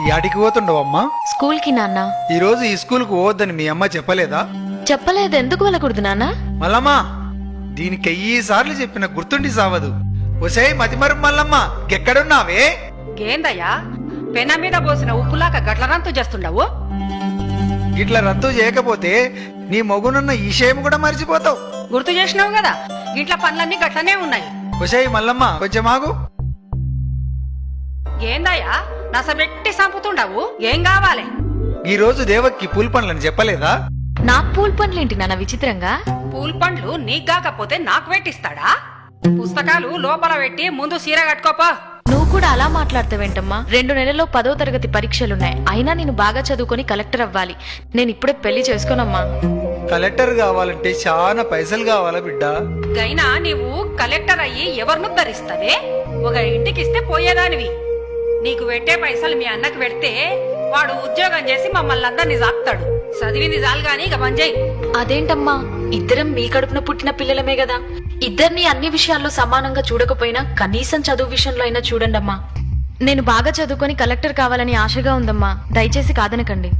యాడికి పోతుండవమ్మా? స్కూల్ కి నాన్న. ఈ రోజు ఈ స్కూల్ కు పోవద్దని మీ అమ్మ చెప్పలేదా? చెప్పలేదు. ఎందుకు వెళ్ళకూడదు నాన్న? మల్లమ్మా, దీనికి 1000 సార్లు చెప్పిన గుర్తుండి సావదు. ఒసే మతిమరు మల్లమ్మ, ఎక్కడున్నావే? ఏందయ్యా పెన మీద పోసిన ఉప్పులాక గట్ల రంతు చేస్తుండవు? ఇట్లా రద్దు చేయకపోతే నీ మగునున్న ఈ విషయం కూడా మర్చిపోతావు. గుర్తు చేసినావు కదా, ఇంట్లో పనులన్నీ గట్లనే ఉన్నాయి. ఒసే మల్లమ్మ, కొంచెం ఆగు. ఏందయ్యా నసబెట్టి సంపుతుండవు? ఏం కావాలి? ఈ రోజు దేవక్కి పూల పండ్లని చెప్పలేదా? నాకు పూల్ పనులేంటి నాన్న విచిత్రంగా? పూల్ పండ్లు నీకు కాకపోతే నాకు పెట్టిస్తాడా? పుస్తకాలు లోపల పెట్టి ముందు సీర కట్టుకోపో. నువ్వు కూడా అలా మాట్లాడతావేంటమ్మా? 2 నెలల్లో 10వ తరగతి పరీక్షలున్నాయి. అయినా నేను బాగా చదువుకొని కలెక్టర్ అవ్వాలి. నేను ఇప్పుడే పెళ్లి చేసుకోనమ్మా. కలెక్టర్ కావాలంటే చాలా పైసలు కావాలా బిడ్డ? గైనా నీవు కలెక్టర్ అయ్యి ఎవరిను ధరిస్తావే? ఒక ఇంటికిస్తే పోయేదానివి. నీకు పెట్టే పైసలు మీ అన్నకు పెడితే వాడు ఉద్యోగం చేసి మమ్మల్ని అందరినీ సాక్తాడు. చదివింది చాలు గాని ఇక మంజయ్. అదేంటమ్మా, ఇద్దరం మీ కడుపున పుట్టిన పిల్లలమే కదా. ఇద్దరిని అన్ని విషయాల్లో సమానంగా చూడకపోయినా కనీసం చదువు విషయంలో అయినా చూడండమ్మా. నేను బాగా చదువుకొని కలెక్టర్ కావాలని ఆశగా ఉందమ్మా. దయచేసి కాదనకండి.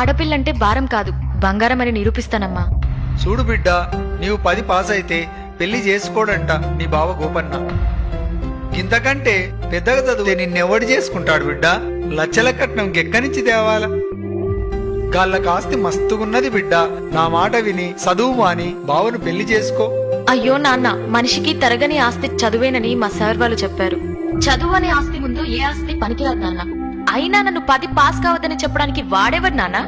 ఆడపిల్లంటే భారం కాదు, బంగారం అని నిరూపిస్తానమ్మా. చూడు బిడ్డ, నీవు 10 పాస్ అయితే పెళ్లి చేసుకోడంట నీ బావ గోపన్న. ఇంతకంటే పెద్దగా చదివితే నిన్నెవడు చేసుకుంటాడు బిడ్డ? లచ్చల కట్నం గెక్కనిచ్చి తేవాల. గాళ్ళ ఆస్తి మస్తుగున్నది బిడ్డ. నా మాట విని చదువు మాని బావను పెళ్లి చేసుకో. అయ్యో నాన్న, మనిషికి తరగని ఆస్తి చదువేనని మా సార్ వాళ్ళు చెప్పారు. చదువు అనే ఆస్తి ముందు ఏ ఆస్తి పనికిరాదు నాన్న. అయినా నన్ను 10 పాస్ కావద్దని చెప్పడానికి వాడేవాడు నాన్న?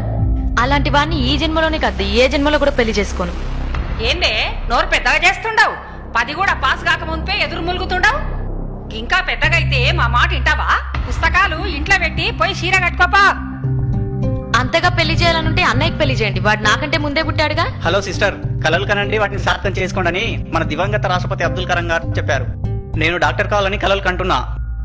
అలాంటి వాడిని ఈ జన్మలోనే కాదు, ఏ జన్మలో కూడా పెళ్లి చేసుకోను. ఏందే నోరు పెద్దగా చేస్తుండవు? 10 కూడా పాస్ కాక ముందే ఎదురు ములుగుతుండవు. ఇంకా పెద్దగైతే మా మాట వింటావా? పుస్తకాలు ఇంట్లో పెట్టి పోయి చీర కట్టుకోపా. అంతగా పెళ్లి చేయాలనుంటే అన్నయ్యకి పెళ్లి చేయండి. వాడు నాకంటే ముందే పుట్టాడుగా. హలో సిస్టర్, కలలు కనండి, వాటిని సార్థం చేసుకోండి మన దివంగత రాష్ట్రపతి అబ్దుల్ కలాం గారు చెప్పారు. నేను డాక్టర్ కావాలని కలలు కంటున్నా.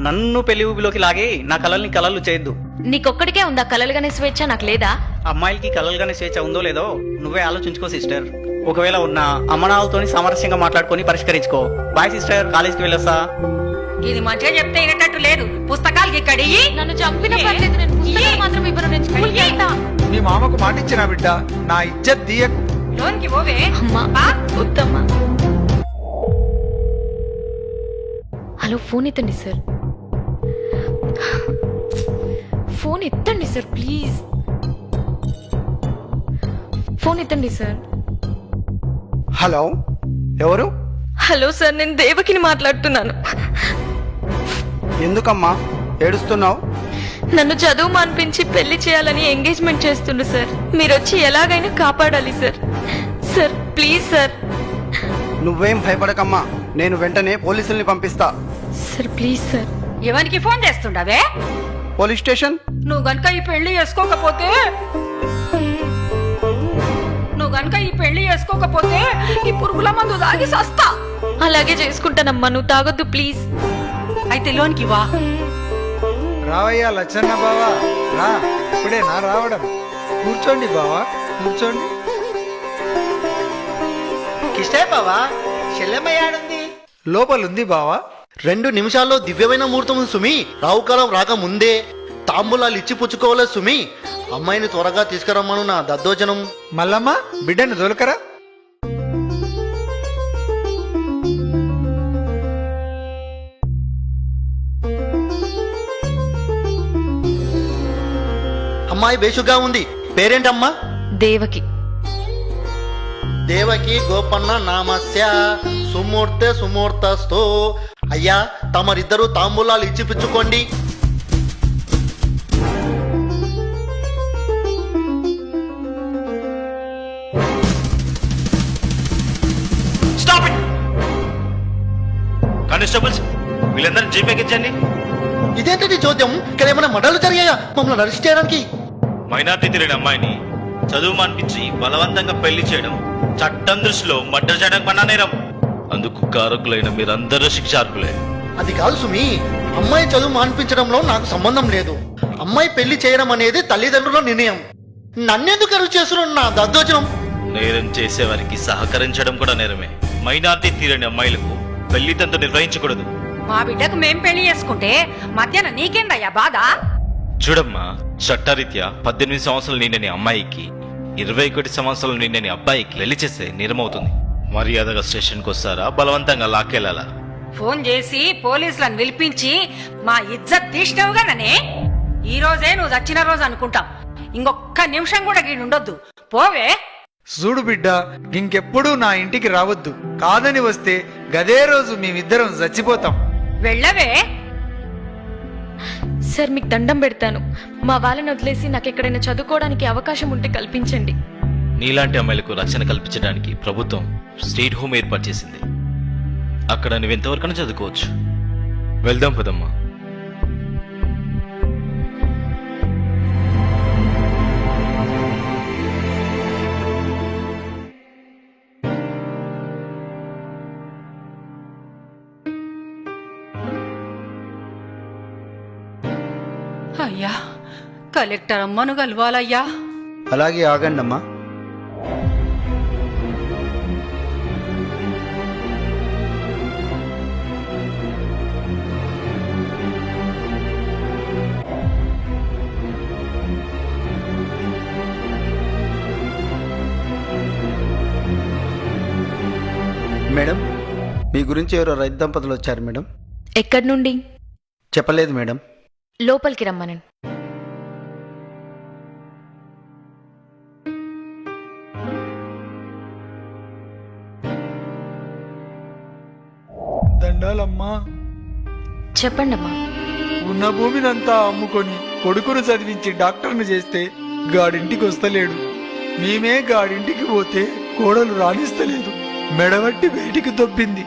నన్ను పెళ్లి ఊబిలోకి లాగి నా కలల్ని కలలు చేయొద్దు. నీకొక్కడికే ఉందా కలలుగానే స్వేచ్ఛ? నాకు లేదా? అమ్మాయిలకి కలలుగానే స్వేచ్ఛ ఉందో లేదో నువ్వే ఆలోచించుకో సిస్టర్. ఒకవేళ ఉన్న అమ్మనాలతోని సామరస్యంగా మాట్లాడుకొని పరిష్కరించుకో. బాయ్ సిస్టర్, కాలేజీకి వెళ్ళొస్తా. ఇది మంచిగా చెప్తే వినేటట్టు లేదు. పుస్తకాలకి ఇక్కడి నన్ను చంపిన పర్లేదు, నేను పుస్తకాలు మాత్రం ఇవ్వను. నేను స్కూల్కి వెళ్తా. మీ మామకు మాటిచ్చిన బిడ్డ, నా ఇజ్జత్ తీయకు. లోన్కి పోవే. అమ్మా వద్దమ్మా. హలో, ఫోన్ ఎత్తండి సార్. ఫోన్ ఎత్తండి సార్ ప్లీజ్. ఫోన్ ఎత్తండి సార్. హలో, ఎవరు? హలో సార్, నేను దేవకిని మాట్లాడుతున్నాను. ఎందుకమ్మా ఏడుస్తున్నావు? నన్ను చదువు మాన్పించి పెళ్లి చేయాలని ఎంగేజ్మెంట్ చేస్తుండ్రు సార్. మీరు వచ్చి ఎలాగైనా కాపాడాలి సార్. Sir please sir. నువ్వేం భయపడకమ్మా, నేను వెంటనే పోలీసుల్ని పంపిస్తా. Sir please sir. ఎవరికి ఫోన్ చేస్తుండవే? Police station. నువ్వు గనుక ఈ పెళ్లి చేసుకోకపోతే ఈ పురుగుల మందు తాగి సస్తా. అలాగే చేసుకుంటానమ్మా, నువ్వు తాగొద్దు ప్లీజ్. అయితే లోన్కి వా. రావయ్యా లచ్చన్న బావా, రా. ఇప్పుడే నా రావడం. కూర్చోండి బావా, కూర్చోండి. కిష్టే బావా, చెల్లెమ్మయ్యాడుంది. లోపలుంది బావా. 2 నిమిషాల్లో దివ్యమైన ముహూర్తం ఉంది సుమి. రావుకాలం రాక ముందే తాంబూలాలు ఇచ్చి పుచ్చుకోవాలి సుమి. అమ్మాయిని త్వరగా తీసుకురమ్మను నా దద్దోజనం. మల్లమ్మ, బిడ్డను దొలకరా. అమ్మాయి బేషుగా ఉంది. పేరేంటమ్మా? దేవకి. దేవకి గోపన్న నామస్య సుమూర్తె సుమూర్తస్తో. అయ్యా, తమరిద్దరూ తాంబూలాలు ఇచ్చి పుచ్చుకోండి. కానిస్టేబుల్స్, వీళ్ళందరూ జీపేకి ఇచ్చండి. ఇదేంటి చోద్యం? ఇక్కడ ఏమైనా మడలు జరిగాయా మమ్మల్ని అరెస్ట్ చేయడానికి? మైనార్టీ తిరిగిన అమ్మాయిని చదువు మానిపించి బలవంతంగా పెళ్లి చేయడం చట్టం దృష్టిలో మర్డర్ చేయడం కన్నా నేరం. అందుకు కారకులైన మీరందరూ శిక్షార్హులే. అది కాదు సుమి, అమ్మాయి చదువు మాన్పించడంలో నాకు సంబంధం లేదు. అమ్మాయి పెళ్లి చేయడం అనేది తల్లిదండ్రుల నిర్ణయం. నన్నెందుకు అరువు చేస్తున్న నా దద్దోజనం? నేరం చేసేవారికి సహకరించడం కూడా నేరమే. మైనార్టీ తీరని అమ్మాయిలకు పెళ్లి తంతు నిర్వహించకూడదు. మా బిడ్డకు మేం పెళ్లి చేసుకుంటే మధ్యాహ్నం నీకేందయ్యా బాధ? చూడమ్మా, చట్టరీత్యా 18 సంవత్సరాలు నిండని అమ్మాయికి 21 సంవత్సరాలు నిండని అబ్బాయికి పెళ్లి చేస్తే నేరమవుతుంది. మర్యాదగా స్టేషన్కి వస్తారా, బలవంతంగా లాక్కెళ్ళాలా? ఫోన్ చేసి పోలీసులను పిలిపించి మా ఇజ్జత్ తీసినావుగా ననే. ఈ రోజే నువ్వు చచ్చిన రోజు అనుకుంటాం. ఇంకొక్క నిమిషం కూడా గీడుండొద్దు. పోవే. చూడు బిడ్డ, ఇంకెప్పుడు నా ఇంటికి రావద్దు. కాదని వస్తే గదే రోజు మేమిద్దరం చచ్చిపోతాం. వెళ్ళవే. సార్ మీకు దండం పెడతాను. మా వాళ్ళని వదిలేసి నాకు ఎక్కడైనా చదువుకోవడానికి అవకాశం ఉంటే కల్పించండి. నీలాంటి అమ్మాయిలకు రక్షణ కల్పించడానికి ప్రభుత్వం స్టేట్ హోమ్ ఏర్పాటు చేసింది. అక్కడ నువ్వెంతవరకైనా చదువుకోవచ్చు. వెళ్దాం పదమ్మా. అయ్యా, కలెక్టర్ అమ్మను కలవాలయ్యా. అలాగే ఆగండి అమ్మా. మేడం, మీ గురించి ఎవరో రైతు దంపతులు వచ్చారు మేడం. ఎక్కడి నుండి? చెప్పలేదు మేడం. లోపలికి రమ్మనండి. దండాలమ్మా. చెప్పండమ్మా. ఉన్న భూమినంతా అమ్ముకొని కొడుకును చదివించి డాక్టర్ను చేస్తే గాడింటికి వస్తలేడు. మేమే గాడింటికి పోతే కోడలు రాణిస్తలేదు. మెడవట్టి బయటికి దొబ్బింది.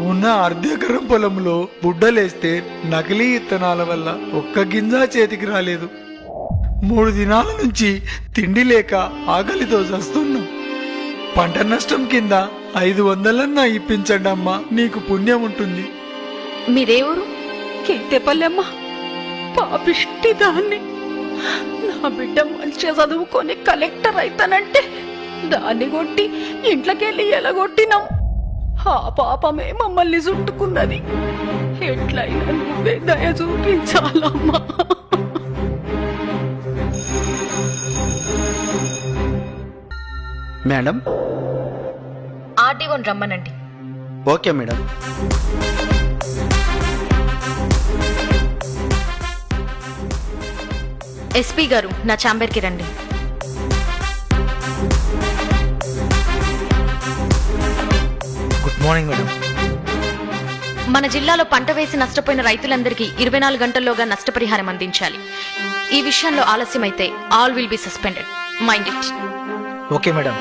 ఉన్న అర్ధెకరం పొలంలో బుడ్డలేస్తే నకిలీ ఇత్తనాల వల్ల ఒక్క గింజ చేతికి రాలేదు. 3 దినాల నుంచి తిండి లేక ఆకలితో చస్తున్నాం. పంట నష్టం కింద 500 ఇప్పించండి అమ్మా, నీకు పుణ్యం ఉంటుంది. మీరేవరు? కేతేపల్లెమ్మ, పాపిష్టి దాన్ని. నా బిడ్డ మంచిగా చదువుకొని కలెక్టర్ అయితానంటే దాన్ని కొట్టి ఇంట్లోకెళ్ళి ఎలగొట్టినాం. ఆ పాపమే మమ్మల్ని చుట్టుకున్నది. ఎట్లయినా నువ్వే దయ చూపించాలమ్మా. మేడం. ఆర్డీఓని రమ్మనండి. Okay madam. ఎస్పీ గారు, నా ఛాంబర్కి రండి. Good morning madam. మన జిల్లాలో పంట వేసి నష్టపోయిన రైతులందరికీ 24 గంటల్లోగా నష్టపరిహారం అందించాలి. ఈ విషయంలో ఆలస్యమైతే all will be suspended. Mind it. Okay madam.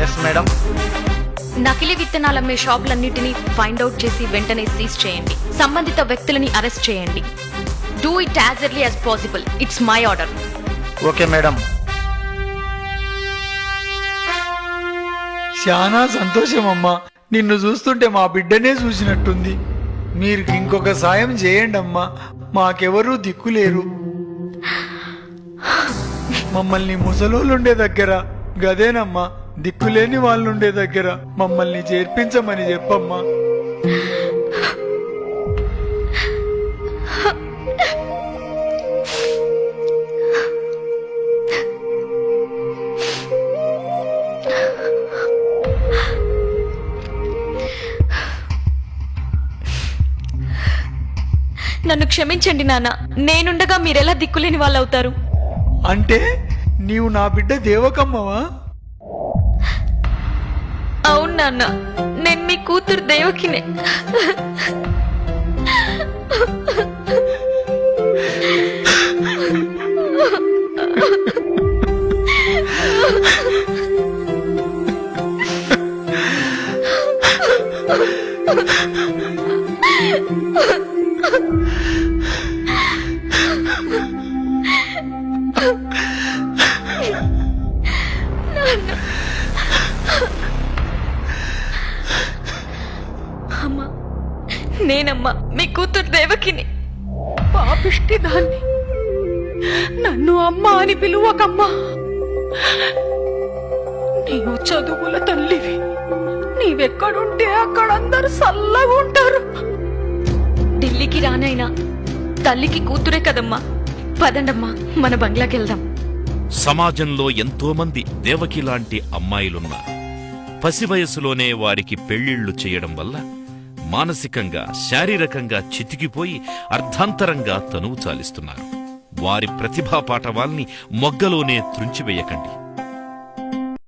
Yes madam. నకిలీ విత్తనాలమ్మే షాపులన్నిటినీ ఫైండ్ అవుట్ చేసి వెంటనే సీజ్ చేయండి. సంబంధిత వ్యక్తులని అరెస్ట్ చేయండి. Do it as early as possible. It's my order. Okay madam. చాలా సంతోషం అమ్మా. నిన్ను చూస్తుంటే మా బిడ్డనే చూసినట్టుంది. మీరు ఇంకొక సాయం చేయండి అమ్మా, మాకెవరూ దిక్కులేరు. మమ్మల్ని ముసలోళ్ళుండే దగ్గర గదేనమ్మా, దిక్కులేని వాళ్ళుండే దగ్గర మమ్మల్ని చేర్పించమని చెప్పమ్మా. నన్ను క్షమించండి నాన్న. నేనుండగా మీరెలా దిక్కులేని వాళ్ళు అవుతారు? అంటే నీవు నా బిడ్డ దేవకమ్మవా? అవును నాన్న, నేను మీ కూతురు దేవకినే. అమ్మా, నేనమ్మా మీ కూతురు దేవకిని. పాపిష్టి దాన్ని. నన్ను అమ్మ అని పిలువకమ్మా. నీవు చదువుల తల్లివి. నీవే ఎక్కడుంటే అక్కడ అందరు చల్లగా ఉంటారు. ఢిల్లీకి రానైనా తల్లికి కూతురే కదమ్మా. పదండమ్మా, మన బంగ్లాకి వెళ్దాం. సమాజంలో ఎంతో మంది దేవకి లాంటి అమ్మాయిలున్నారు. పసి వయసులోనే వారికి పెళ్లిళ్లు చేయడం వల్ల మానసికంగా శారీరకంగా చితికిపోయి అర్ధాంతరంగా తనువు చాలిస్తున్నారు. వారి ప్రతిభా పాటవాల్ని మొగ్గలోనే త్రుంచివేయకండి.